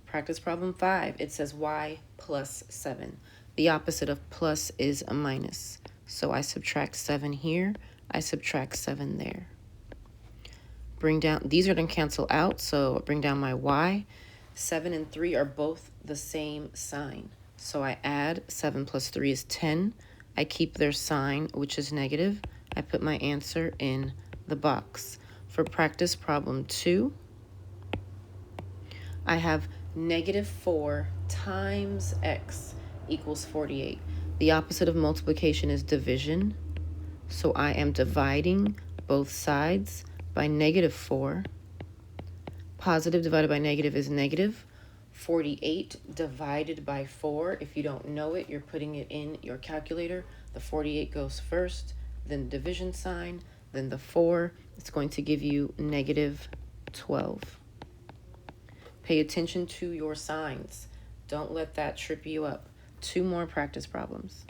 Practice problem 5. It says y plus 7. The opposite of plus is a minus. So I subtract 7 here. I subtract 7 there. Bring down, these are going to cancel out, so bring down my y. 7 and 3 are both the same sign. So I add 7 plus 3 is 10. I keep their sign, which is negative. I put my answer in the box. For practice problem 2, I have -4 times x equals 48. The opposite of multiplication is division. So I am dividing both sides by -4. Positive divided by negative is negative. 48 divided by 4. If you don't know it, you're putting it in your calculator. The 48 goes first, then division sign, then the 4. It's going to give you -12. Pay attention to your signs. Don't let that trip you up. 2 more practice problems.